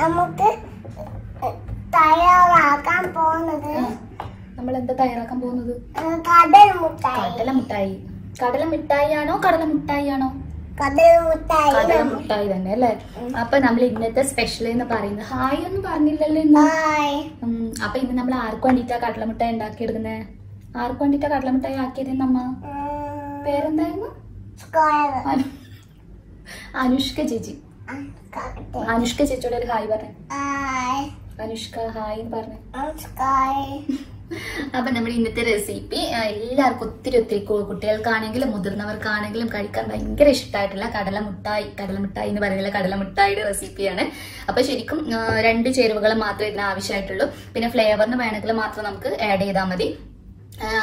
നമുക്ക് തയ്യാറാക്കാൻ പോകുന്നത് നമ്മൾ എന്താ തയ്യാറാക്കാൻ പോകുന്നത്? കടലമുട്ടായി. കടലമിഠായി ആണോ കടലമുട്ടായി ആണോ? കടലമുട്ടായി തന്നെ അല്ലേ? അപ്പൊ നമ്മൾ ഇന്നത്തെ സ്പെഷ്യൽ എന്ന് പറയുന്നത് ഹായ് ഒന്നും പറഞ്ഞില്ലല്ലോ ഇന്ന്. അപ്പൊ ഇന്ന് നമ്മൾ ആർക്ക് വേണ്ടിട്ടാ കടലമുട്ടായി ഉണ്ടാക്കിയെടുക്കുന്നേ? ആർക്ക് വേണ്ടിട്ടാ കടലമുട്ടായി ആക്കിയത് നമ്മ? പേരെന്തായിരുന്നു? അനുഷ്ക ചേച്ചി. അനുഷ്ക ചേച്ചിയോട് ഒരു ഹായ് പറഞ്ഞേ. അനുഷ്ക ഹായ് പറഞ്ഞു. അപ്പൊ നമ്മുടെ ഇന്നത്തെ റെസിപ്പി എല്ലാവർക്കും ഒത്തിരി കുട്ടികൾക്കാണെങ്കിലും മുതിർന്നവർക്കാണെങ്കിലും കഴിക്കാൻ ഭയങ്കര ഇഷ്ടമായിട്ടുള്ള കടലമുട്ടായി എന്ന് പറയുന്ന കടലമുട്ടായിയുടെ റെസിപ്പിയാണ്. അപ്പൊ ശരിക്കും 2 ചേരുവകൾ മാത്രമേ ഇതിന് ആവശ്യമായിട്ടുള്ളൂ. പിന്നെ ഫ്ലേവറിന് വേണമെങ്കിൽ മാത്രം നമുക്ക് ആഡ് ചെയ്താൽ മതി.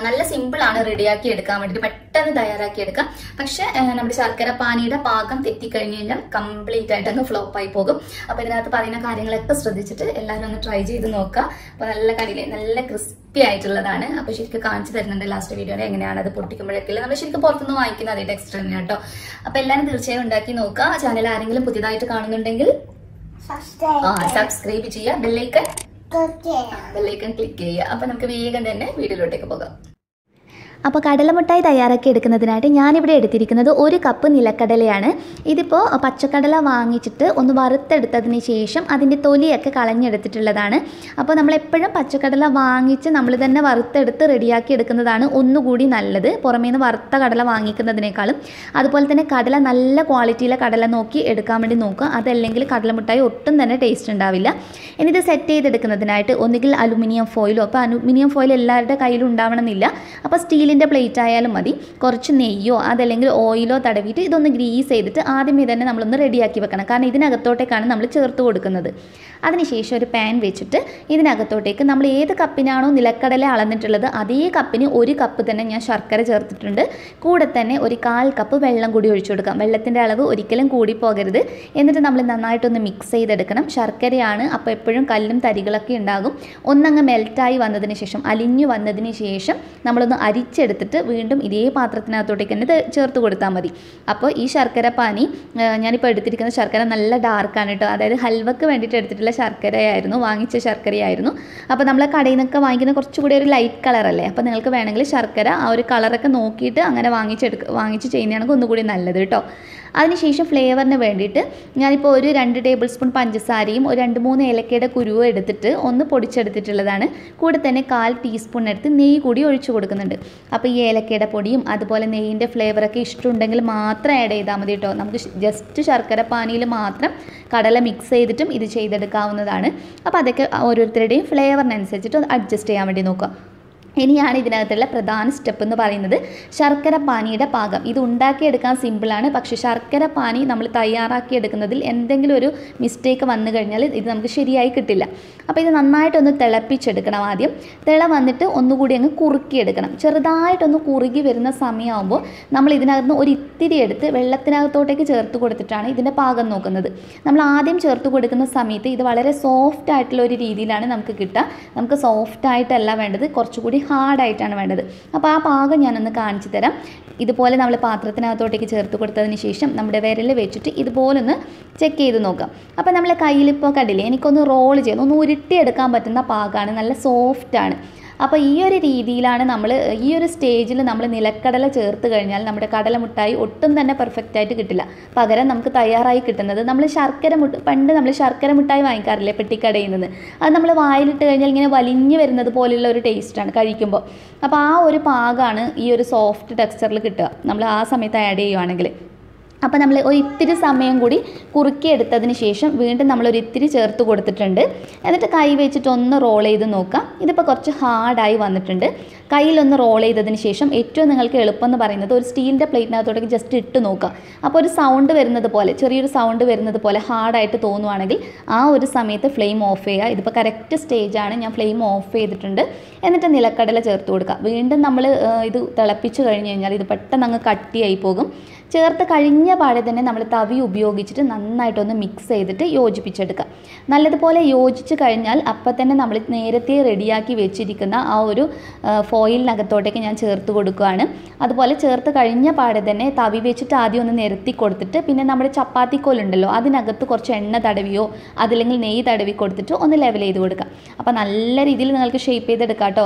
നല്ല സിമ്പിൾ ആണ് റെഡിയാക്കി എടുക്കാൻ വേണ്ടിയിട്ട്, പെട്ടെന്ന് തയ്യാറാക്കി എടുക്കാം. പക്ഷെ നമ്മുടെ ശർക്കര പാനിയുടെ പാകം തെറ്റിക്കഴിഞ്ഞു കഴിഞ്ഞാൽ കംപ്ലീറ്റ് ആയിട്ട് അങ്ങ് ഫ്ലോപ്പ് ആയി പോകും. അപ്പൊ ഇതിനകത്ത് പറയുന്ന കാര്യങ്ങളൊക്കെ ശ്രദ്ധിച്ചിട്ട് എല്ലാവരും ഒന്ന് ട്രൈ ചെയ്ത് നോക്കുക. അപ്പൊ നല്ല കടിയിലെ നല്ല ക്രിസ്പി ആയിട്ടുള്ളതാണ്. അപ്പൊ ശരിക്കും കാണിച്ചു തരുന്നുണ്ട് ലാസ്റ്റ് വീഡിയോയിൽ എങ്ങനെയാണ് അത് പൊട്ടിക്കുമ്പോഴൊക്കെ. നമ്മൾ ശരിക്കും പുറത്തുനിന്ന് വാങ്ങിക്കുന്ന അതേ ടെക്സ്ചർ തന്നെ കേട്ടോ. അപ്പൊ എല്ലാവരും തീർച്ചയായും ഉണ്ടാക്കി നോക്കുക. ചാനൽ ആരെങ്കിലും പുതിയതായിട്ട് കാണുന്നുണ്ടെങ്കിൽ സബ്സ്ക്രൈബ് ചെയ്യുക, ബെല്ലൈക്കൺ ക്ലിക്ക് ചെയ്യുക. അപ്പൊ നമുക്ക് വേഗം തന്നെ വീഡിയോയിലോട്ടേക്ക് പോകാം. അപ്പോൾ കടലമുട്ടായി തയ്യാറാക്കി എടുക്കുന്നതിനായിട്ട് ഞാനിവിടെ എടുത്തിരിക്കുന്നത് 1 കപ്പ് നിലക്കടലയാണ്. ഇതിപ്പോൾ പച്ചക്കടല വാങ്ങിച്ചിട്ട് ഒന്ന് വറുത്തെടുത്തതിന് ശേഷം അതിൻ്റെ തൊലിയൊക്കെ കളഞ്ഞെടുത്തിട്ടുള്ളതാണ്. അപ്പോൾ നമ്മളെപ്പോഴും പച്ചക്കടല വാങ്ങിച്ച് നമ്മൾ തന്നെ വറുത്തെടുത്ത് റെഡിയാക്കി എടുക്കുന്നതാണ് ഒന്നുകൂടി നല്ലത്, പുറമേ നിന്ന് വറുത്ത കടല വാങ്ങിക്കുന്നതിനേക്കാളും. അതുപോലെ തന്നെ കടല നല്ല ക്വാളിറ്റിയിലെ കടല നോക്കി എടുക്കാൻ വേണ്ടി നോക്കുക. അതല്ലെങ്കിൽ കടലമുട്ടായി ഒട്ടും തന്നെ ടേസ്റ്റ് ഉണ്ടാവില്ല. ഇനി ഇത് സെറ്റ് ചെയ്തെടുക്കുന്നതിനായിട്ട് ഒന്നുകിൽ അലുമിനിയം ഫോയിലോ, അപ്പോൾ അലുമിനിയം ഫോയിൽ എല്ലാവരുടെ കയ്യിലും ഉണ്ടാവണമെന്നില്ല, അപ്പോൾ സ്റ്റീലിൻ്റെ പ്ലേറ്റ് ആയാലും മതി. കുറച്ച് നെയ്യോ അതല്ലെങ്കിൽ ഓയിലോ തടവിയിട്ട് ഇതൊന്ന് ഗ്രീസ് ചെയ്തിട്ട് ആദ്യമേ തന്നെ നമ്മളൊന്ന് റെഡിയാക്കി വെക്കണം. കാരണം ഇതിനകത്തോട്ടേക്കാണ് നമ്മൾ ചേർത്ത് കൊടുക്കുന്നത്. അതിനുശേഷം ഒരു പാൻ വെച്ചിട്ട് ഇതിനകത്തോട്ടേക്ക് നമ്മൾ ഏത് കപ്പിനാണോ നിലക്കടല അളന്നിട്ടുള്ളത് അതേ കപ്പിന് 1 കപ്പ് തന്നെ ഞാൻ ശർക്കര ചേർത്തിട്ടുണ്ട്. കൂടെ തന്നെ ഒരു 1/4 കപ്പ് വെള്ളം കൂടി ഒഴിച്ചു കൊടുക്കാം. വെള്ളത്തിൻ്റെ അളവ് ഒരിക്കലും കൂടി പോകരുത്. എന്നിട്ട് നമ്മൾ നന്നായിട്ടൊന്ന് മിക്സ് ചെയ്തെടുക്കണം. ശർക്കരയാണ്, അപ്പോൾ എപ്പോഴും കല്ലും തരികളൊക്കെ ഉണ്ടാകും. ഒന്നങ്ങ് മെൽറ്റായി വന്നതിന് ശേഷം, അലിഞ്ഞു വന്നതിന് ശേഷം നമ്മളൊന്ന് അരിച്ചെടുത്തിട്ട് വീണ്ടും ഇതേ പാത്രത്തിനകത്തോട്ടേക്ക് തന്നെ ചേർത്ത് കൊടുത്താൽ മതി. അപ്പോൾ ഈ ശർക്കര പാനി ഞാനിപ്പോൾ എടുത്തിരിക്കുന്ന ശർക്കര നല്ല ഡാർക്കാണ് കേട്ടോ. അതായത് ഹൽവക്ക് വേണ്ടിയിട്ട് എടുത്തിട്ടുള്ള ശർക്കരയായിരുന്നു, വാങ്ങിച്ച ശർക്കരയായിരുന്നു. അപ്പോൾ നമ്മൾ കടയിൽ നിന്നൊക്കെ വാങ്ങിക്കുന്ന കുറച്ചുകൂടി ഒരു ലൈറ്റ് കളറല്ലേ. അപ്പോൾ നിങ്ങൾക്ക് വേണമെങ്കിൽ ശർക്കര ആ ഒരു കളറൊക്കെ നോക്കിയിട്ട് അങ്ങനെ വാങ്ങിച്ച് ചെയ്യുന്നതാണെങ്കിൽ ഒന്നുകൂടി നല്ലത് കേട്ടോ. അതിനുശേഷം ഫ്ലേവറിന് വേണ്ടിയിട്ട് ഞാനിപ്പോൾ ഒരു 2 ടേബിൾ സ്പൂൺ പഞ്ചസാരയും ഒരു 2-3 ഏലക്കയുടെ കുരുവും എടുത്തിട്ട് ഒന്ന് പൊടിച്ചെടുത്തിട്ടുള്ളതാണ്. കൂടെ തന്നെ 1/4 ടീസ്പൂൺ എടുത്ത് നെയ്യ് കൂടി ഒഴിച്ചു കൊടുക്കുന്നുണ്ട്. അപ്പോൾ ഈ ഏലക്കയുടെ പൊടിയും അതുപോലെ നെയ്യിൻ്റെ ഫ്ലേവറൊക്കെ ഇഷ്ടമുണ്ടെങ്കിൽ മാത്രം ആഡ് ചെയ്താൽ മതി കേട്ടോ. നമുക്ക് ജസ്റ്റ് ശർക്കര പാനിയിൽ മാത്രം കടല മിക്സ് ചെയ്തിട്ടും ഇത് ചെയ്തെടുക്കാവുന്നതാണ്. അപ്പോൾ അതൊക്കെ ഓരോരുത്തരുടെയും ഫ്ലേവറിനനുസരിച്ചിട്ട് അഡ്ജസ്റ്റ് ചെയ്യാൻ വേണ്ടി നോക്കുക. ഇനിയാണ് ഇതിനകത്തുള്ള പ്രധാന സ്റ്റെപ്പ് എന്ന് പറയുന്നത് ശർക്കര പാനിയുടെ പാകം. ഇത് ഉണ്ടാക്കിയെടുക്കാൻ സിമ്പിളാണ്, പക്ഷേ ശർക്കര പാനി നമ്മൾ തയ്യാറാക്കിയെടുക്കുന്നതിൽ എന്തെങ്കിലും ഒരു മിസ്റ്റേക്ക് വന്നു കഴിഞ്ഞാൽ ഇത് നമുക്ക് ശരിയായി കിട്ടില്ല. അപ്പോൾ ഇത് നന്നായിട്ടൊന്ന് തിളപ്പിച്ചെടുക്കണം. ആദ്യം വന്നിട്ട് ഒന്നുകൂടി അങ്ങ് കുറുക്കിയെടുക്കണം. ചെറുതായിട്ടൊന്ന് കുറുകി വരുന്ന സമയമാകുമ്പോൾ നമ്മൾ ഇതിനകത്ത് ഒരു ഇത്തിരി എടുത്ത് വെള്ളത്തിനകത്തോട്ടേക്ക് ചേർത്ത് കൊടുത്തിട്ടാണ് ഇതിൻ്റെ പാകം നോക്കുന്നത്. നമ്മൾ ആദ്യം ചേർത്ത് കൊടുക്കുന്ന സമയത്ത് ഇത് വളരെ സോഫ്റ്റ് ആയിട്ടുള്ള ഒരു രീതിയിലാണ് നമുക്ക് കിട്ടുക. നമുക്ക് സോഫ്റ്റായിട്ടല്ല വേണ്ടത്, കുറച്ചുകൂടി ഹാർഡായിട്ടാണ് വേണ്ടത്. അപ്പോൾ ആ പാകം ഞാനൊന്ന് കാണിച്ചു തരാം. ഇതുപോലെ നമ്മൾ പാത്രത്തിനകത്തോട്ടേക്ക് ചേർത്ത് കൊടുത്തതിന് ശേഷം നമ്മുടെ വിരൽ വെച്ചിട്ട് ഇതുപോലൊന്ന് ചെക്ക് ചെയ്ത് നോക്കാം. അപ്പോൾ നമ്മൾ കയ്യിലിപ്പോൾ കണ്ടില്ലേ, എനിക്കൊന്ന് റോൾ ചെയ്ത് ഒന്ന് ഉരുട്ടിയെടുക്കാൻ പറ്റുന്ന പാകമാണ്, നല്ല സോഫ്റ്റാണ്. അപ്പോൾ ഈ ഒരു രീതിയിലാണ് ഈ ഒരു സ്റ്റേജിൽ നമ്മൾ നിലക്കടല ചേർത്ത് കഴിഞ്ഞാൽ നമ്മുടെ കടലമുട്ടായി ഒട്ടും തന്നെ പെർഫെക്റ്റ് ആയിട്ട് കിട്ടില്ല. പകരം നമുക്ക് തയ്യാറായി കിട്ടുന്നത് പണ്ട് നമ്മൾ ശർക്കര മുട്ടായി വാങ്ങിക്കാറില്ലേ പെട്ടിക്കടയിൽ നിന്ന്, അത് നമ്മൾ വായിലിട്ട് കഴിഞ്ഞാൽ ഇങ്ങനെ വലിഞ്ഞു വരുന്നത് പോലെയുള്ള ഒരു ടേസ്റ്റാണ് കഴിക്കുമ്പോൾ. അപ്പോൾ ആ ഒരു പാകമാണ് ഈ ഒരു സോഫ്റ്റ് ടെക്സ്ചറിൽ കിട്ടുക നമ്മൾ ആ സമയത്ത് ആഡ് ചെയ്യുവാണെങ്കിൽ. അപ്പോൾ നമ്മൾ ഒരു ഇത്തിരി സമയം കൂടി കുറുക്കിയെടുത്തതിന് ശേഷം വീണ്ടും നമ്മളൊരു ഇത്തിരി ചേർത്ത് കൊടുത്തിട്ടുണ്ട്. എന്നിട്ട് കൈ വെച്ചിട്ട് ഒന്ന് റോൾ ചെയ്ത് നോക്കാം. ഇതിപ്പോൾ കുറച്ച് ഹാർഡായി വന്നിട്ടുണ്ട്. കയ്യിലൊന്ന് റോൾ ചെയ്തതിന് ശേഷം ഏറ്റവും നിങ്ങൾക്ക് എളുപ്പം എന്ന് പറയുന്നത് ഒരു സ്റ്റീലിൻ്റെ പ്ലേറ്റിനകത്തോടേക്ക് ജസ്റ്റ് ഇട്ട് നോക്കാം. അപ്പോൾ ഒരു സൗണ്ട് വരുന്നത് പോലെ, ചെറിയൊരു സൗണ്ട് വരുന്നത് പോലെ ഹാർഡായിട്ട് തോന്നുവാണെങ്കിൽ ആ ഒരു സമയത്ത് ഫ്ലെയിം ഓഫ് ചെയ്യുക. ഇതിപ്പോൾ കറക്റ്റ് സ്റ്റേജാണ്, ഞാൻ ഫ്ലെയിം ഓഫ് ചെയ്തിട്ടുണ്ട്. എന്നിട്ട് നിലക്കടല ചേർത്ത് കൊടുക്കുക. വീണ്ടും നമ്മൾ ഇത് തിളപ്പിച്ച് കഴിഞ്ഞ് കഴിഞ്ഞാൽ ഇത് പെട്ടെന്ന് അങ്ങ് കട്ടിയായി പോകും. ചേർത്ത് കഴിഞ്ഞ പാടെ തന്നെ നമ്മൾ തവി ഉപയോഗിച്ചിട്ട് നന്നായിട്ടൊന്ന് മിക്സ് ചെയ്തിട്ട് യോജിപ്പിച്ചെടുക്കുക. നല്ലതുപോലെ യോജിച്ച് കഴിഞ്ഞാൽ അപ്പം തന്നെ നമ്മൾ നേരത്തെ റെഡിയാക്കി വെച്ചിരിക്കുന്ന ആ ഒരു ഫോയിലിനകത്തോട്ടേക്ക് ഞാൻ ചേർത്ത് കൊടുക്കുകയാണ്. അതുപോലെ ചേർത്ത് കഴിഞ്ഞ പാടെ തന്നെ തവി വെച്ചിട്ട് ആദ്യം ഒന്ന് നിരത്തി കൊടുത്തിട്ട് പിന്നെ നമ്മുടെ ചപ്പാത്തിക്കോലുണ്ടല്ലോ അതിനകത്ത് കുറച്ച് എണ്ണ തടവിയോ അതില്ലെങ്കിൽ നെയ്യ് തടവി കൊടുത്തിട്ട് ഒന്ന് ലെവൽ ചെയ്ത് കൊടുക്കുക. അപ്പോൾ നല്ല രീതിയിൽ നിങ്ങൾക്ക് ഷേപ്പ് ചെയ്തെടുക്കാം കേട്ടോ.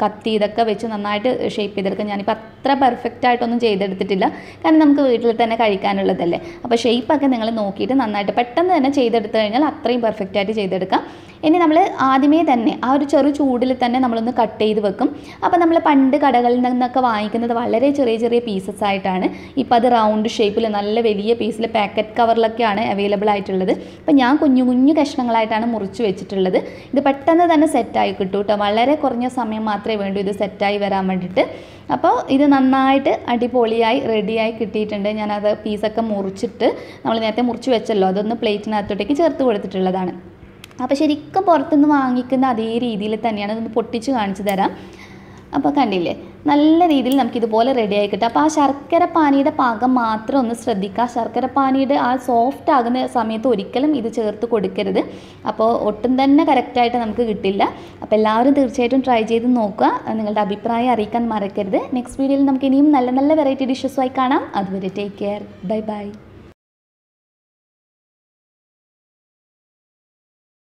കത്തി ഇതൊക്കെ വെച്ച് നന്നായിട്ട് ഷേപ്പ് ചെയ്തെടുക്കാം. ഞാനിപ്പോൾ അത്ര പെർഫെക്റ്റ് ആയിട്ടൊന്നും ചെയ്തെടുത്തിട്ടില്ല, കാരണം നമുക്ക് വീട്ടിൽ തന്നെ കഴിക്കാനുള്ളതല്ലേ. അപ്പോൾ ഷേപ്പൊക്കെ നിങ്ങൾ നോക്കിയിട്ട് നന്നായിട്ട് പെട്ടെന്ന് തന്നെ ചെയ്തെടുത്തു കഴിഞ്ഞാൽ അത്രയും പെർഫെക്റ്റ് ആയിട്ട് ചെയ്തെടുക്കാം. ഇനി നമ്മൾ ആദ്യമേ തന്നെ ആ ഒരു ചെറു ചൂടിൽ തന്നെ നമ്മളൊന്ന് കട്ട് ചെയ്ത് വെക്കും. അപ്പോൾ നമ്മൾ പണ്ട് കടകളിൽ നിന്നൊക്കെ വാങ്ങിക്കുന്നത് വളരെ ചെറിയ ചെറിയ പീസസ് ആയിട്ടാണ്. ഇപ്പോൾ അത് റൗണ്ട് ഷേപ്പിൽ നല്ല വലിയ പീസിൽ പാക്കറ്റ് കവറിലൊക്കെയാണ് അവൈലബിൾ ആയിട്ടുള്ളത്. അപ്പോൾ ഞാൻ കുഞ്ഞു കുഞ്ഞു കഷ്ണങ്ങളായിട്ടാണ് മുറിച്ച് വെച്ചിട്ടുള്ളത്. ഇത് പെട്ടെന്ന് തന്നെ സെറ്റായി കിട്ടും കേട്ടോ. വളരെ കുറഞ്ഞ സമയം മാത്രമേ വേണ്ടൂ ഇത് സെറ്റായി വരാൻ വേണ്ടിയിട്ട്. അപ്പോൾ ഇത് നന്നായിട്ട് അടിപൊളിയായി റെഡിയായി കിട്ടിയിട്ടുണ്ട്. ഞാനത് പീസൊക്കെ മുറിച്ചിട്ട് നമ്മൾ നേരത്തെ മുറിച്ച് വെച്ചല്ലോ അതൊന്ന് പ്ലേറ്റിനകത്തോട്ടേക്ക് ചേർത്ത് കൊടുത്തിട്ടുള്ളതാണ്. അപ്പോൾ ശരിക്കും പുറത്തുനിന്ന് വാങ്ങിക്കുന്ന അതേ രീതിയിൽ തന്നെയാണ്. അതൊന്ന് പൊട്ടിച്ച് കാണിച്ചു തരാം. അപ്പോൾ കണ്ടില്ലേ, നല്ല രീതിയിൽ നമുക്കിതുപോലെ റെഡിയായി കിട്ടും. അപ്പോൾ ആ ശർക്കര പാനിയുടെ പാകം മാത്രം ഒന്ന് ശ്രദ്ധിക്കുക. ശർക്കര പാനിയുടെ ആ സോഫ്റ്റ് ആകുന്ന സമയത്ത് ഒരിക്കലും ഇത് ചേർത്ത് കൊടുക്കരുത്. അപ്പോൾ ഒട്ടും തന്നെ കറക്റ്റായിട്ട് നമുക്ക് കിട്ടില്ല. അപ്പോൾ എല്ലാവരും തീർച്ചയായിട്ടും ട്രൈ ചെയ്ത് നോക്കുക. നിങ്ങളുടെ അഭിപ്രായം അറിയിക്കാൻ മറക്കരുത്. നെക്സ്റ്റ് വീഡിയോയിൽ നമുക്ക് ഇനിയും നല്ല നല്ല വെറൈറ്റി ഡിഷസുമായി കാണാം. അതുവരെ ടേക്ക് കെയർ. Bye bye.